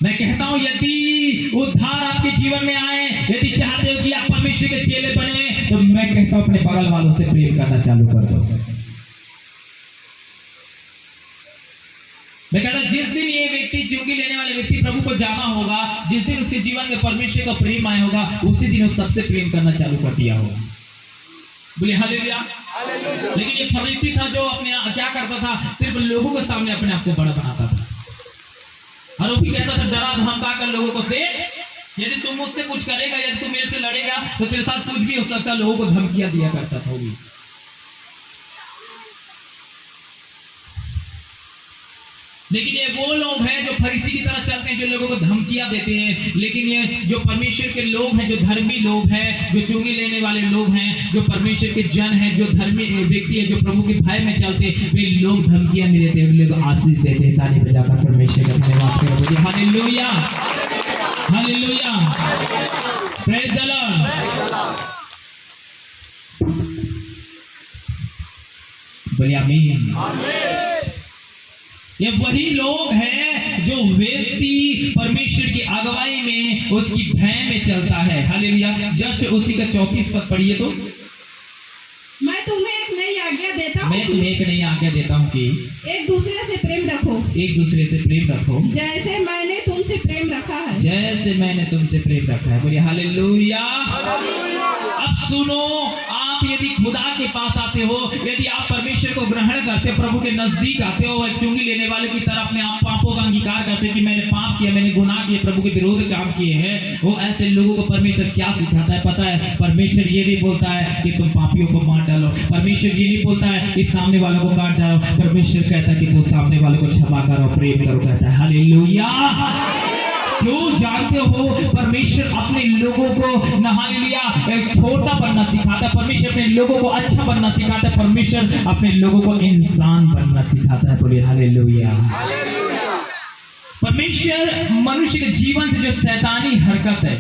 मैं कहता हूं यदि उद्धार आपके जीवन में आए, यदि चाहते हो कि आप परमेश्वर के चेले बने, तो मैं कहता हूं अपने बगल वालों से प्रेम करना चालू कर दो। मैं कहता हूं जिस दिन ये व्यक्ति, चुंगी लेने वाले व्यक्ति प्रभु को जाना होगा, जिस दिन उसके जीवन में परमेश्वर का प्रेम आया होगा, उसी दिन वो सबसे प्रेम करना चालू कर दिया होगा। बोले हालेलुया। लेकिन ये फरीसी था जो अपने क्या करता था, सिर्फ लोगों के सामने अपने आप को बड़ा बनाता था, और वो भी कहता था डरा धमका कर लोगों को से, यदि तुम मुझसे कुछ करेगा, यदि तुम मेरे से लड़ेगा तो तेरे साथ कुछ भी हो सकता है। लोगों को धमकियां दिया करता था वो भी। लेकिन ये वो लोग हैं जो फरीसी की तरह चलते हैं, जो लोगों को धमकियां देते हैं। लेकिन ये जो परमेश्वर के लोग हैं, जो धर्मी लोग हैं, जो चुंगी लेने वाले लोग हैं, जो परमेश्वर के जन हैं, जो धर्मी व्यक्ति है, जो प्रभु के भय में चलते हैं, वे लोग धमकियां नहीं देते, वे लोग आशीष देते हैं। ताली बजाकर परमेश्वर का धन्यवाद करो। Hallelujah, hallelujah, praise the Lord. बोलिए आमीन। ये वही लोग हैं जो व्यक्ति परमेश्वर की अगुवाई में, उसकी भय में चलता है। हालेलुया। जस्ट उसी का 34 पद पढ़िए तो। मैं तुम्हें एक नई आज्ञा देता हूँ, मैं तुम्हें एक नई आज्ञा देता हूँ कि एक दूसरे से प्रेम रखो, एक दूसरे से प्रेम रखो, जैसे मैंने तुमसे प्रेम रखा है। जैसे मैंने तुमसे प्रेम रखा है। बोलिए हालेलुया। अब सुनो, आप यदि खुदा के पास आते हो, यदि आप परमेश्वर को ग्रहण करते हो, प्रभु के नजदीक आते हो, चुंगी लेने वाले की तरह अपने आप पापों का अंगीकार करते हो कि मैंने पाप किया, मैंने गुनाह किए, प्रभु के विरोध काम किए हैं, वो ऐसे लोगों को परमेश्वर क्या सिखाता है पता है? परमेश्वर ये नहीं बोलता है कि तुम पापियों को मार डालो, परमेश्वर ये नहीं बोलता है कि सामने वालों को काट डालो, परमेश्वर कहता है कि तुम सामने वालों को क्षमा करो, प्रेम करो, कहता है। हालेलुया। क्यों? जानते हो परमेश्वर अपने लोगों को हालेलुया छोटा बनना सिखाता है, परमेश्वर अपने लोगों को अच्छा बनना सिखाता है, परमेश्वर अपने लोगों को इंसान बनना सिखाता है। बोलिए हालेलुया। परमेश्वर मनुष्य के जीवन से जो शैतानी हरकत है,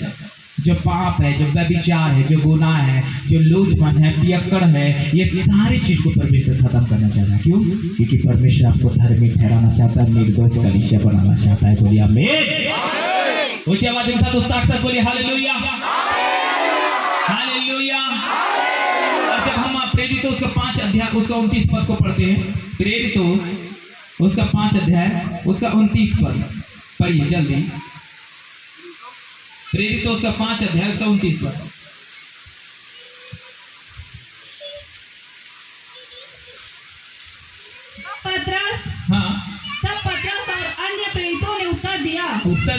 जो पाप है, जो व्यभिचार है, जो गुनाह है, जो लूटपन है, पियक्कड़ है, ये सारी चीज को परमेश्वर खत्म करना चाहता है। क्यों? क्योंकि परमेश्वर आपको धर्मी ठहराना चाहता है, निर्दोष कलीसिया बनाना चाहता है। बोलिए आमीन। ऊंची आवाज के साथ उसका अक्सर बोलिए हालेलुया, हालेलुया। और जब हम प्रेरित उसका 5 अध्याय उसका 29 पद को पढ़ते हैं, प्रेरित उसका 5 अध्याय उसका 29 पद पढ़िए जल्दी। प्रेरित उसका 5 अध्याय उसका 29 पद। पतरस, हाँ, तब पतरस और अन्य प्रेरितों ने उत्तर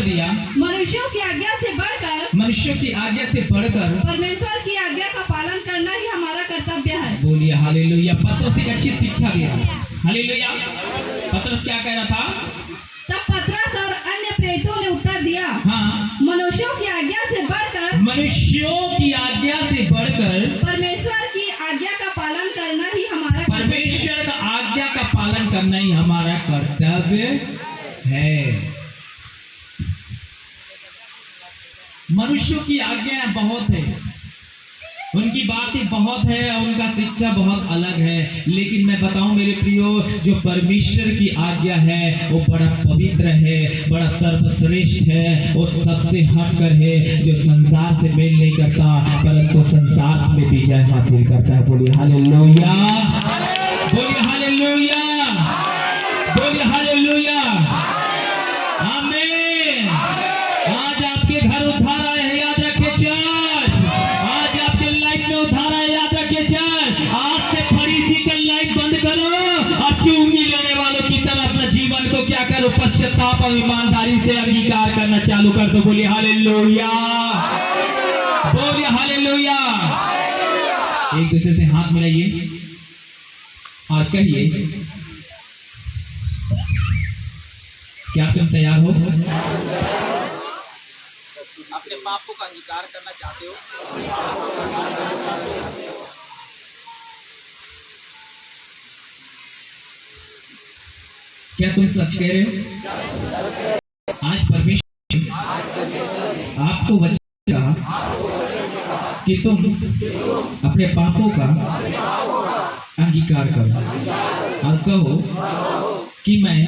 दिया, मनुष्यों की आज्ञा से बढ़कर, मनुष्यों की आज्ञा से बढ़कर परमेश्वर की आज्ञा का पालन करना ही हमारा कर्तव्य है। बोलिए हालेलुया। पतरस एक अच्छी शिक्षा दिया। हालेलुया। पतरस क्या कह रहा था? तब पतरस और अन्य प्रेरितों ने उत्तर दिया, हाँ, मनुष्यों की आज्ञा से बढ़कर मनुष्यों की आज्ञा से बढ़कर परमेश्वर की आज्ञा का पालन करना ही हमारा परमेश्वर का आज्ञा का पालन करना ही हमारा कर्तव्य है। मनुष्यों की आज्ञा बहुत है, उनकी बातें बहुत है और उनका शिक्षा बहुत अलग है, लेकिन मैं बताऊं मेरे प्रियो, जो परमेश्वर की आज्ञा है वो बड़ा पवित्र है, बड़ा सर्वश्रेष्ठ है, वो सबसे हटकर है, जो संसार से मेल नहीं करता परंतु संसार में विजय हासिल करता है। बोलिए हालेलुया, बोलिए हालेलुया, बोलिए हालेलुया, आमीन। आज आपके घर उद्धार आए हैं, याद रखिए चर्च। आज आपके लाइफ में उद्धार आए, याद रखिए चर्च। आज से फरीसी का लाइफ बंद करो और चुंगी लेने वालों की तरह अपना जीवन को क्या करो, पश्चाताप और ईमानदारी से अंगीकार करना चालू कर दो। बोलिए हालेलुया, बोलिए हालेलुया। एक दूसरे से हाथ मिलाइए और कहिए, क्या तुम तैयार हो? अपने पापों का अंगीकार करना चाहते हो? क्या तुम सच कह रहे हो? आज परमेश्वर आपको वचन कहा कि तुम अपने पापों का अंगीकार करो और कहो कि मैं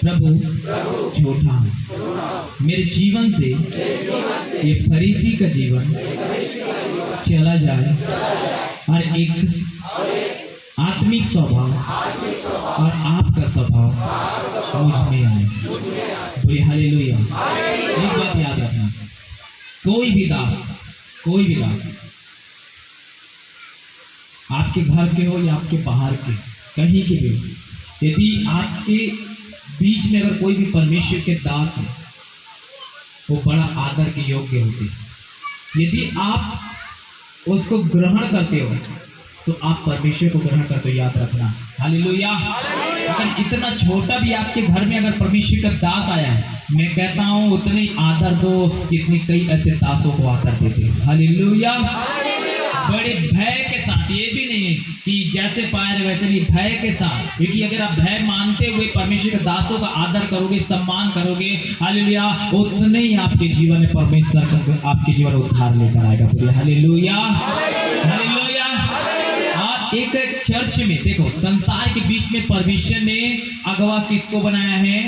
प्रभु झूठा हूँ। मेरे जीवन से ये फरीसी का जीवन चला जाए और एक आत्मिक स्वभाव और आपका स्वभाव मुझ में आए। बोलिए हालेलुया। एक बात याद रखना, कोई भी दास आपके घर के हो या आपके बाहर के, कहीं के भी हो, यदि आपके बीच में अगर कोई भी परमेश्वर के दास है, वो बड़ा आदर के योग्य होते हैं। यदि आप उसको ग्रहण करते हो तो आप परमेश्वर को ग्रहण करते हो, याद रखना। हालेलुया। अगर इतना छोटा भी आपके घर में अगर परमेश्वर का दास आया है, मैं कहता हूँ उतनी आदर दो जितनी कई ऐसे दासों को आदर देते हैं। हालेलुया। बड़े भय के साथ, ये भी नहीं है कि जैसे पाए वैसे नहीं, भय के साथ, क्योंकि अगर आप भय मानते हुए परमेश्वर के दासों का आदर करोगे, सम्मान करोगे, हालेलुया, उतने ही आपके जीवन में परमेश्वर आपके जीवन उद्धार लेकर आएगा। बोलिए हालेलुया, हालेलुया। और एक चर्च में देखो, संसार के बीच में परमेश्वर ने अगवा किसको बनाया है?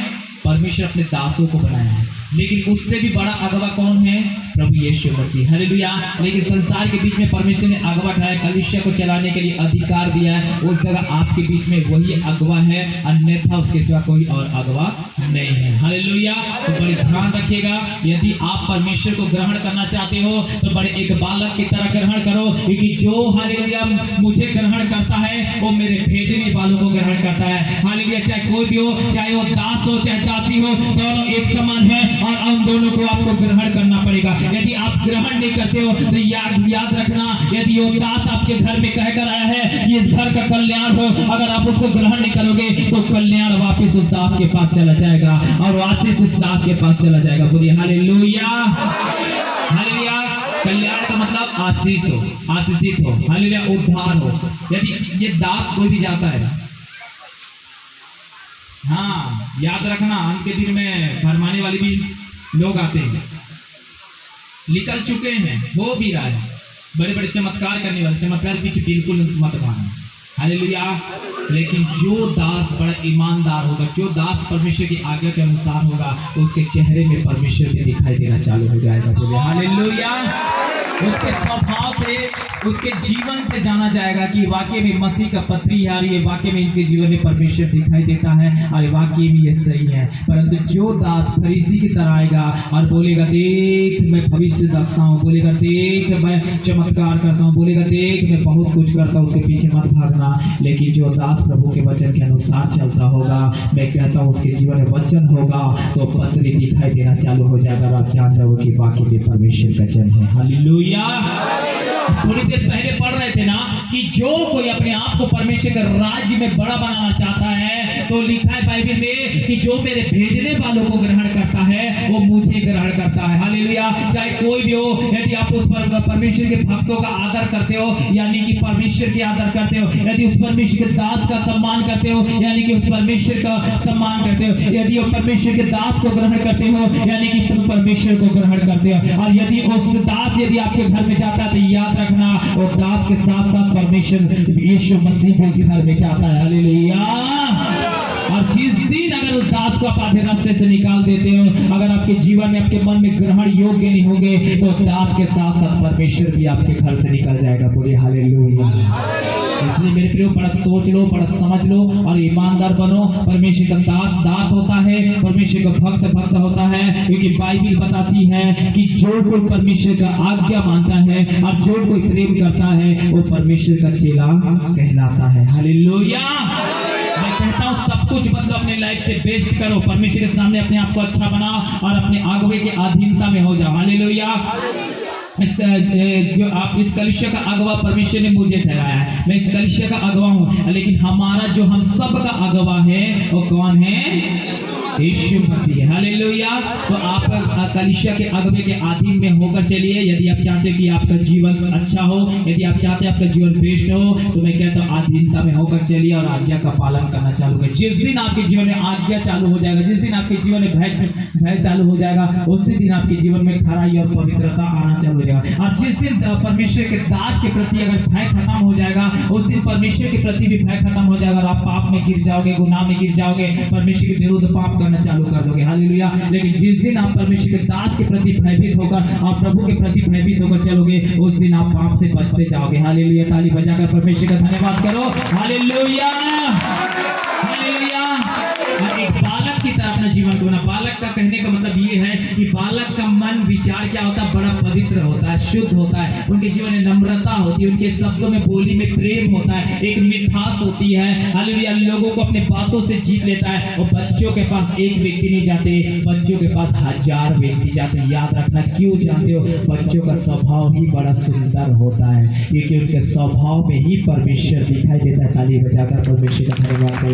परमेश्वर अपने दासों को बनाया है, लेकिन उससे भी बड़ा अगवा कौन है? प्रभु यीशु मसीह। हालेलुया। लेकिन संसार के बीच में परमेश्वर ने अगवा ठाया, कलीसिया को चलाने के लिए अधिकार दिया है, उस जगह आपके बीच में वही अगवा है, अन्यथा उसके सिवा कोई और अगवा नहीं है। हालेलुया। तो बड़े ध्यान रखिएगा, यदि आप परमेश्वर को ग्रहण करना चाहते हो तो बड़े एक बालक की तरह ग्रहण करो, क्योंकि जो हालेलुया मुझे ग्रहण करता है वो मेरे भेजने वालों को ग्रहण करता है। हालेलुया। चाहे कोई भी हो, चाहे वो दास हो चाहे दासी हो, दोनों एक समान है और उन दोनों को आपको ग्रहण करना पड़ेगा। यदि आप ग्रहण नहीं करते हो तो याद रखना, यदि वो दास आपके घर में कहकर आया है कि इस घर का कल्याण हो, अगर आप उसको ग्रहण नहीं करोगे तो कल्याण वापस उस दास के पास चला जाएगा और आशीष उस दास के पास चला जाएगा। बोलिए हालेलुया, हालेलुया। कल्याण का मतलब आशीष हो, आशीषित हो, हालेलुया, उद्धार हो। यदि ये दास कोई भी जाता है, हाँ याद रखना, अंत के दिन में फरमाने वाले भी लोग आते हैं, निकल चुके हैं, हो भी रहा है, बड़े बड़े चमत्कार करने वाले, चमत्कार पीछे बिल्कुल मत भागना। हालेलुया। लेकिन जो दास बड़ा ईमानदार होगा, जो दास परमेश्वर की आज्ञा के अनुसार होगा, उसके चेहरे में परमेश्वर भी दिखाई देना चालू हो जाएगा। बोले हालेलुया। उसके स्वभाव से, उसके जीवन से जाना जाएगा कि वाकई में मसीह का पत्री है और ये वाकई में इसके जीवन में परमेश्वर दिखाई देता है और वाकई में ये सही है। परंतु जो दास फरीसी की तरह आएगा और बोलेगा देख मैं भविष्य देखता हूँ, बोलेगा देख मैं चमत्कार करता हूँ, बोलेगा देख मैं बहुत कुछ करता हूँ, उसके पीछे मत भागना। लेकिन जो दास प्रभु के वचन के अनुसार चलता होगा, मैं कहता हूँ उसके जीवन में वचन होगा तो पत्री दिखाई देना चालू हो जाएगा और आप जान जाओगे कि वाकई में परमेश्वर का जन है। हालेलुया। थोड़ी देर पहले पढ़ रहे थे ना कि जो कोई अपने आप को परमेश्वर परमेश्वर का राज्य में बड़ा बनाना चाहता है, तो लिखा है बाइबल में कि जो मेरे भेजने वालों को ग्रहण करता है वो मुझे ग्रहण करता है। हालेलुया। चाहे कोई भी हो, यदि आप उस परमेश्वर के भक्तों का आदर करते हो, यानी कि परमेश्वर की आदर करते हो, यदि उस परमेश्वर के दास का सम्मान करते हो, यानी कि उस परमेश्वर का सम्मान करते हो, यदि उस परमेश्वर के दास को ग्रहण करते हो, यानी कि तुम परमेश्वर को ग्रहण करते हो। और यदि उस दास यदि आपके घर में जाता है तो याद रखना, और दास के साथ साथ परमेश्वर यीशु मसीह भी उस घर में जाता है। हालेलुया। और जिस दिन अगर उस दास को आप आधे रास्ते से निकाल देते हो, अगर आपके जीवन में आपके मन में ग्रहण योग्य नहीं होंगे, तो दास के साथ साथ परमेश्वर भी आपके घर से निकल जाएगा। बोलिए हालेलुया। इसलिए मेरे प्रियो, बड़ा सोच लो, बड़ा समझ लो और ईमानदार बनो। परमेश्वर का दास दास होता है, परमेश्वर का भक्त भक्त होता है, क्योंकि बाइबल बताती है कि जो कोई परमेश्वर का आज्ञा मानता है और जो कोई प्रेम करता है वो परमेश्वर का चेला कहलाता है। हालेलुया। मैं कहता हूँ सब कुछ मतलब अपने लाइफ से बेस्ट करो, परमेश्वर के सामने अपने आप को अच्छा बनाओ और अपने आगुए के अधीनता में हो जाओ। हालेलुया। जो आप इस कलीसिया का अगवा परमेश्वर ने मुझे ठहराया है, मैं इस कलीसिया का अगवा हूँ, लेकिन हमारा जो हम सब का अगवा है वो कौन है? यीशु मसीह। हालेलुया। तो आप कलीसिया के अगवे के अधीन में होकर चलिए। यदि आप चाहते हैं कि आपका जीवन अच्छा हो, यदि आप चाहते हैं आपका जीवन बेस्ट हो, तो मैं कहता हूँ अधीनता में होकर चलिए और आज्ञा का पालन करना चालू करें। जिस दिन आपके जीवन में आज्ञा चालू हो जाएगा, जिस दिन आपके जीवन में भय चालू हो जाएगा, उसी दिन आपके जीवन में खराई और पवित्रता आना चालू हो जाएगा। और जिस दिन परमेश्वर के दास के प्रति अगर भय खत्म हो जाएगा, उस दिन परमेश्वर के प्रति भी भय खत्म हो जाएगा और आप पाप में गिर जाओगे, गुनाह में गिर जाओगे, परमेश्वर के विरुद्ध पाप करना चालू कर दोगे। हालेलुया। लेकिन जिस दिन आप परमेश्वर के दास के प्रति भयभीत होकर और प्रभु के प्रति भयभीत होकर चलोगे, उस दिन आप पाप से बचते जाओगे। हालेलुया। ताली बजाकर परमेश्वर का धन्यवाद करो। हालेलुया। हालेलुया। एक बालक की तरह अपना जीवन को ना, बालक का कहने का मतलब ये है कि बालक का मन विचार क्या होता है? बड़ा पवित्र होता है, शुद्ध होता है, उनके जीवन में नम्रता होती है, उनके शब्दों में बोली में प्रेम होता है, एक मिठास होती है। हालेलुया। लोगों को अपने बातों से जीत लेता है। और बच्चों के पास एक व्यक्ति नहीं जाते, बच्चों के पास 1000 व्यक्ति जाते हैं। याद रखना, क्यों जानते हो? बच्चों का स्वभाव ही बड़ा सुंदर होता है, क्योंकि उनके स्वभाव में ही परमेश्वर दिखाई देता है। ताली बजाकर परमेश्वर का धन्यवाद करो।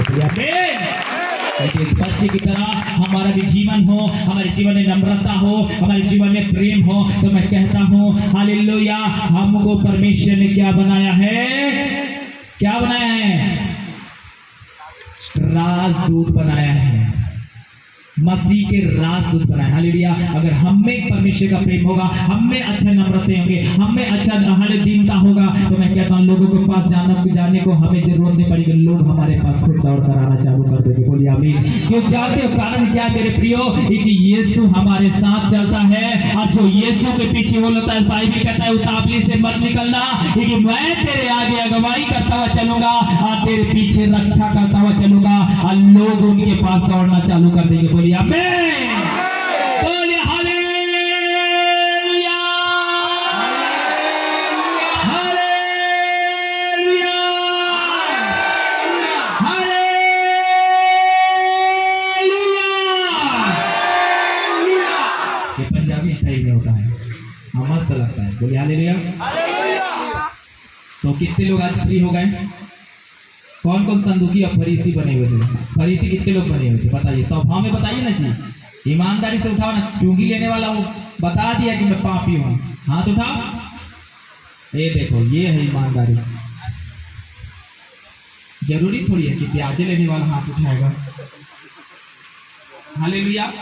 इस बच्चे की तरह हमारा भी जीवन हो, हमारे जीवन में नम्रता हो, हमारे जीवन में प्रेम हो, तो मैं कहता हूँ हालेलुया, हमको परमेश्वर ने क्या बनाया है? क्या बनाया है? राजदूत बनाया है, मसीह के राजदूत बनाए। हालेलुया। अगर हम में परमेश्वर का प्रेम होगा, हम में अच्छा नम्रते होंगे, हम में अच्छा दीनता होगा, तो मैं कहता हूँ लोगों के पास जाने को हमें जरूरत नहीं पड़ेगी, लोग हमारे पास खुद दौड़ कर आना चालू कर देंगे। बोलिए आमीन। क्यों जानते हो कारण क्या है मेरे प्रियो? कि यीशु हमारे साथ चलता है, और जो यीशु के पीछे वो लगता है, बाइबल कहता है उतावली से मत निकलना, कि मैं तेरे आगे अगुवाई करता हुआ चलूंगा और तेरे पीछे रक्षा करता हुआ चलूंगा, और लोग उनके पास दौड़ना चालू कर देंगे। बोलिए आमीन। बोलिए हालेलुया। हालेलुया। हालेलुया। ये पंजाबी स्टाइल में होता है, मस्त लगता है। बोलिए हालेलुया। तो कितने लोग आज फ्री हो गए? कौन कौन संदुकी और फरीसी बने हुए थे? फरीसी कितने लोग बने हुए थे बताइए, स्वभाव में बताइए ना जी, ईमानदारी से उठाओ ना। चुंगी लेने वाला वो बता दिया कि मैं पापी हूँ, हाथ उठाओ। ये देखो, ये है ईमानदारी। जरूरी थोड़ी है कि प्याजे लेने वाला हाथ उठाएगा। हालेलुया।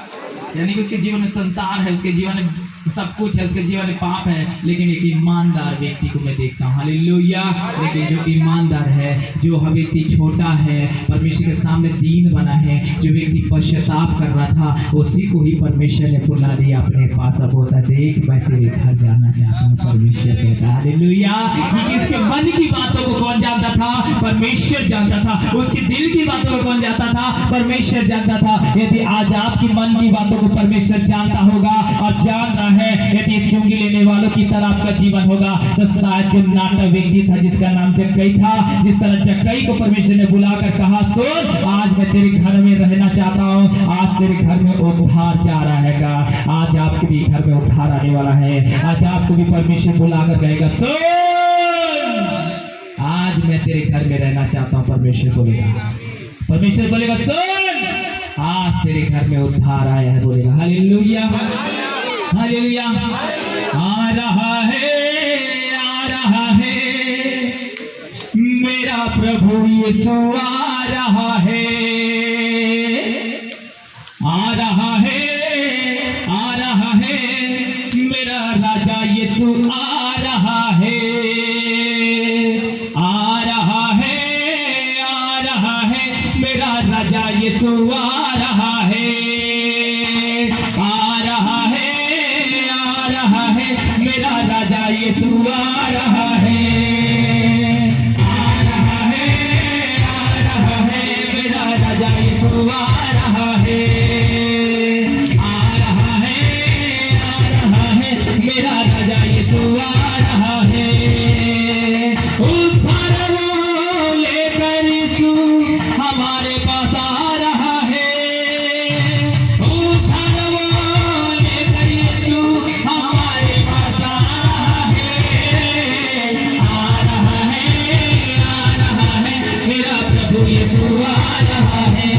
यानी कि उसके जीवन में संसार है, उसके जीवन में सब कुछ है, उसके जीवन में पाप है, लेकिन एक ईमानदार व्यक्ति को मैं देखता हूँ। हालेलुया। लेकिन जो ईमानदार है, जो व्यक्ति छोटा है, परमेश्वर के सामने दीन बना है, जो व्यक्ति पश्चाताप कर रहा था, उसी को ही परमेश्वर ने बुला लिया अपने पास। अब होता देख, मैं तेरे घर जाना चाहता हूँ, परमेश्वर कहता। हालेलुया। इसके मन की बातों को कौन जानता था? परमेश्वर जानता था। उसके दिल की बातों को कौन जानता था? परमेश्वर जानता था। यदि आज आपकी मन की बातों को परमेश्वर जानता होगा और जान रहा है, यदि चुंगी लेने वालों की तरह आपका जीवन होगा, तो शायद जो नाटा व्यक्ति था जिसका नाम जक्कई था, जिस तरह जक्कई को परमेश्वर ने बुलाकर कहा, सुन, आज मैं तेरे घर में रहना चाहता हूँ, आज तेरे घर में उद्धार जा रहा है। आज आपके भी घर में उद्धार आने वाला है। आज आपको भी परमेश्वर बुलाकर कहेगा, सुन, आज आज मैं तेरे घर में रहना चाहता हूँ। परमेश्वर बोलेगा, परमेश्वर बोलेगा सुन, आज तेरे घर में उद्धार आया है। बोलेगा हालेलुया, हालेलुया। आ रहा है, आ रहा है, मेरा प्रभु यीशु आ रहा है, आ रहा है, आ रहा है, मेरा राजा यीशु आ रहा है, आ रहा है, आ रहा है, मेरा राजा यीशु आ रहा है, आ रहा है, आ रहा है, मेरा राजा यीशु आ रहा है, आ रहा है, आ रहा है, मेरा राजा यीशु आ रहा है, आ रहा है, आ रहा है, मेरा राजा यीशु आ रहा है। उद्धार वो लेकर यीशु हमारे पास आ रहा है, उद्धार वो लेकर यीशु हमारे पास आ रहा है, आ रहा है, आ रहा है, मेरा प्रभु यीशु आ रहा है,